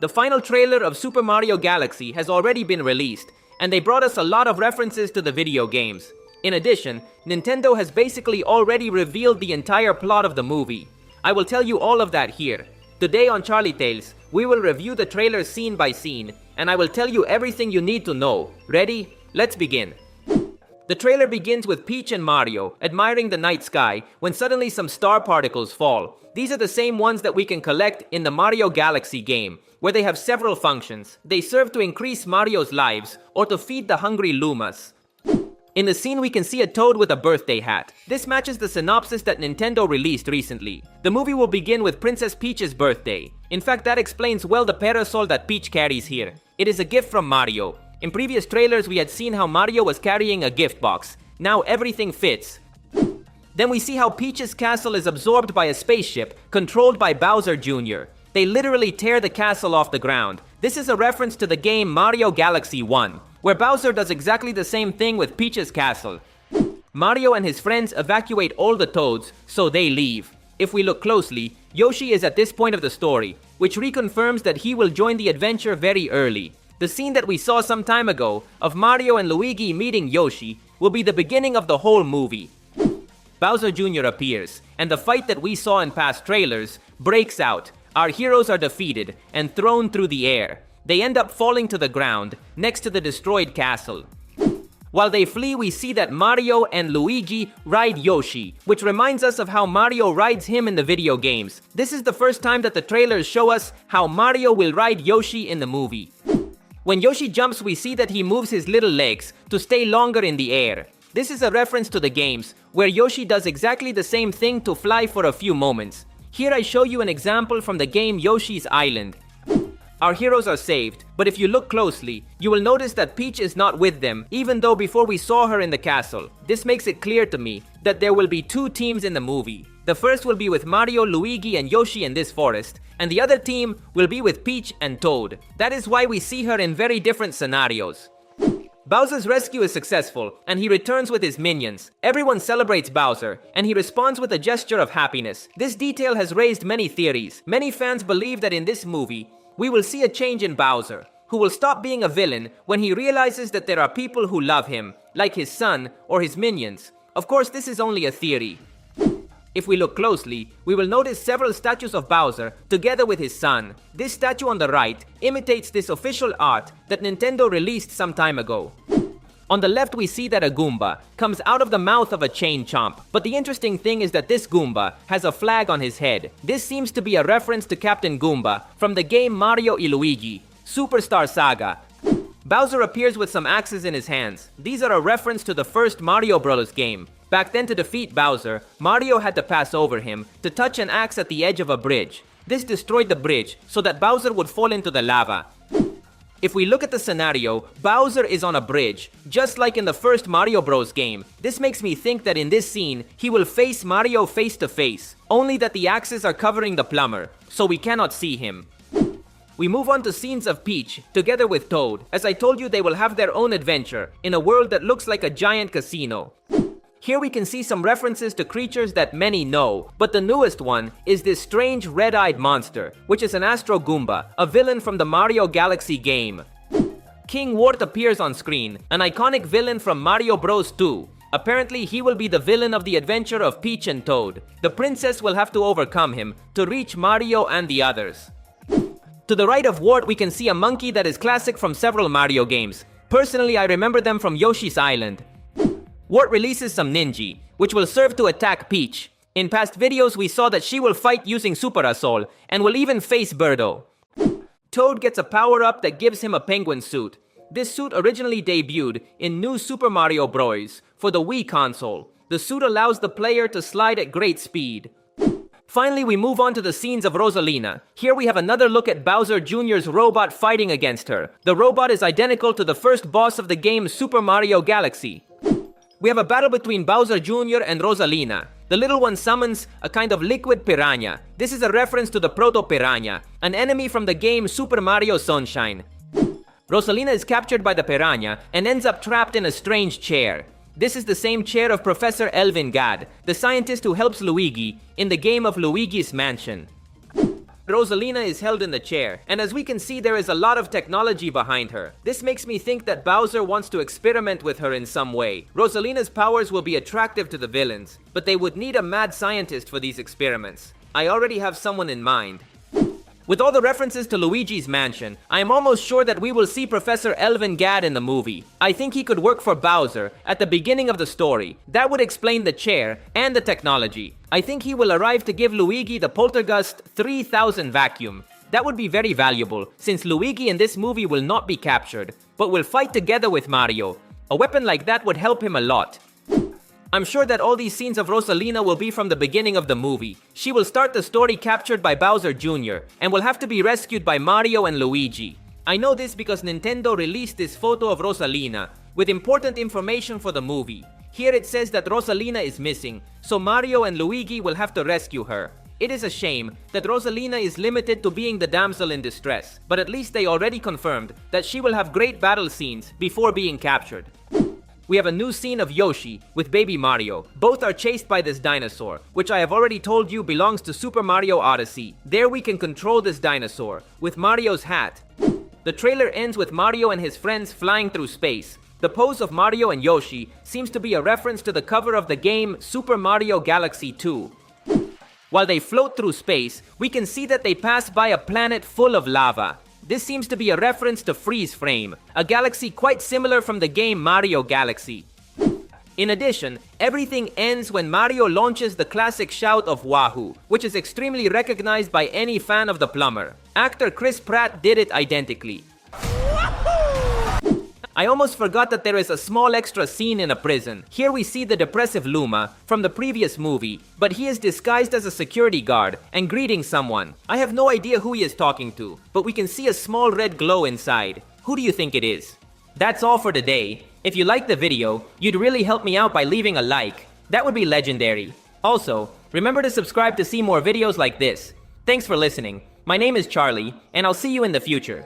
The final trailer of Super Mario Galaxy has already been released, and they brought us a lot of references to the video games. In addition, Nintendo has basically already revealed the entire plot of the movie. I will tell you all of that here. Today on Charlietales, we will review the trailer scene by scene, and I will tell you everything you need to know. Ready? Let's begin. The trailer begins with Peach and Mario admiring the night sky when suddenly some star particles fall. These are the same ones that we can collect in the Mario Galaxy game, where they have several functions. They serve to increase Mario's lives or to feed the hungry Lumas. In the scene, we can see a Toad with a birthday hat. This matches the synopsis that Nintendo released recently. The movie will begin with Princess Peach's birthday. In fact, that explains well the parasol that Peach carries here. It is a gift from Mario. In previous trailers, we had seen how Mario was carrying a gift box. Now everything fits. Then we see how Peach's castle is absorbed by a spaceship controlled by Bowser Jr. They literally tear the castle off the ground. This is a reference to the game Mario Galaxy 1, where Bowser does exactly the same thing with Peach's castle. Mario and his friends evacuate all the Toads, so they leave. If we look closely, Yoshi is at this point of the story, which reconfirms that he will join the adventure very early. The scene that we saw some time ago of Mario and Luigi meeting Yoshi will be the beginning of the whole movie. Bowser Jr. appears, and the fight that we saw in past trailers breaks out. Our heroes are defeated and thrown through the air. They end up falling to the ground next to the destroyed castle. While they flee, we see that Mario and Luigi ride Yoshi, which reminds us of how Mario rides him in the video games. This is the first time that the trailers show us how Mario will ride Yoshi in the movie. When Yoshi jumps, we see that he moves his little legs to stay longer in the air. This is a reference to the games, where Yoshi does exactly the same thing to fly for a few moments. Here I show you an example from the game Yoshi's Island. Our heroes are saved, but if you look closely, you will notice that Peach is not with them, even though before we saw her in the castle. This makes it clear to me that there will be two teams in the movie. The first will be with Mario, Luigi, and Yoshi in this forest, and the other team will be with Peach and Toad. That is why we see her in very different scenarios. Bowser's rescue is successful, and he returns with his minions. Everyone celebrates Bowser, and he responds with a gesture of happiness. This detail has raised many theories. Many fans believe that in this movie, we will see a change in Bowser, who will stop being a villain when he realizes that there are people who love him, like his son or his minions. Of course, this is only a theory. If we look closely, we will notice several statues of Bowser together with his son. This statue on the right imitates this official art that Nintendo released some time ago. On the left, we see that a Goomba comes out of the mouth of a chain chomp. But the interesting thing is that this Goomba has a flag on his head. This seems to be a reference to Captain Goomba from the game Mario y Luigi, Superstar Saga. Bowser appears with some axes in his hands. These are a reference to the first Mario Bros. Game. Back then, to defeat Bowser, Mario had to pass over him to touch an axe at the edge of a bridge. This destroyed the bridge so that Bowser would fall into the lava. If we look at the scenario, Bowser is on a bridge, just like in the first Mario Bros. Game. This makes me think that in this scene, he will face Mario face to face, only that the axes are covering the plumber, so we cannot see him. We move on to scenes of Peach, together with Toad. As I told you, they will have their own adventure, in a world that looks like a giant casino. Here we can see some references to creatures that many know, but the newest one is this strange red-eyed monster, which is an Astro Goomba, a villain from the Mario Galaxy game. King Wart appears on screen, an iconic villain from Mario Bros. 2. Apparently, he will be the villain of the adventure of Peach and Toad. The princess will have to overcome him to reach Mario and the others. To the right of Wart, we can see a monkey that is classic from several Mario games. Personally, I remember them from Yoshi's Island. Wart releases some ninja, which will serve to attack Peach. In past videos, we saw that she will fight using Super Assault, and will even face Birdo. Toad gets a power-up that gives him a penguin suit. This suit originally debuted in New Super Mario Bros. For the Wii console. The suit allows the player to slide at great speed. Finally, we move on to the scenes of Rosalina. Here we have another look at Bowser Jr.'s robot fighting against her. The robot is identical to the first boss of the game Super Mario Galaxy. We have a battle between Bowser Jr. and Rosalina. The little one summons a kind of liquid piranha. This is a reference to the Proto-Piranha, an enemy from the game Super Mario Sunshine. Rosalina is captured by the piranha and ends up trapped in a strange chair. This is the same chair of Professor Elvin Gadd, the scientist who helps Luigi in the game of Luigi's Mansion. Rosalina is held in the chair, and as we can see, there is a lot of technology behind her. This makes me think that Bowser wants to experiment with her in some way. Rosalina's powers will be attractive to the villains, but they would need a mad scientist for these experiments. I already have someone in mind. With all the references to Luigi's Mansion, I am almost sure that we will see Professor Elvin Gadd in the movie. I think he could work for Bowser at the beginning of the story. That would explain the chair and the technology. I think he will arrive to give Luigi the Poltergust 3000 vacuum. That would be very valuable, since Luigi in this movie will not be captured, but will fight together with Mario. A weapon like that would help him a lot. I'm sure that all these scenes of Rosalina will be from the beginning of the movie. She will start the story captured by Bowser Jr. and will have to be rescued by Mario and Luigi. I know this because Nintendo released this photo of Rosalina with important information for the movie. Here it says that Rosalina is missing, so Mario and Luigi will have to rescue her. It is a shame that Rosalina is limited to being the damsel in distress, but at least they already confirmed that she will have great battle scenes before being captured. We have a new scene of Yoshi with baby Mario. Both are chased by this dinosaur, which I have already told you belongs to Super Mario Odyssey. There we can control this dinosaur with Mario's hat. The trailer ends with Mario and his friends flying through space. The pose of Mario and Yoshi seems to be a reference to the cover of the game Super Mario Galaxy 2. While they float through space, we can see that they pass by a planet full of lava. This seems to be a reference to Freeze Frame, a galaxy quite similar from the game Mario Galaxy. In addition, everything ends when Mario launches the classic shout of Wahoo, which is extremely recognized by any fan of the plumber. Actor Chris Pratt did it identically. I almost forgot that there is a small extra scene in a prison. Here we see the depressive Luma from the previous movie, but he is disguised as a security guard and greeting someone. I have no idea who he is talking to, but we can see a small red glow inside. Who do you think it is? That's all for today. If you liked the video, you'd really help me out by leaving a like. That would be legendary. Also, remember to subscribe to see more videos like this. Thanks for listening. My name is Charlie, and I'll see you in the future.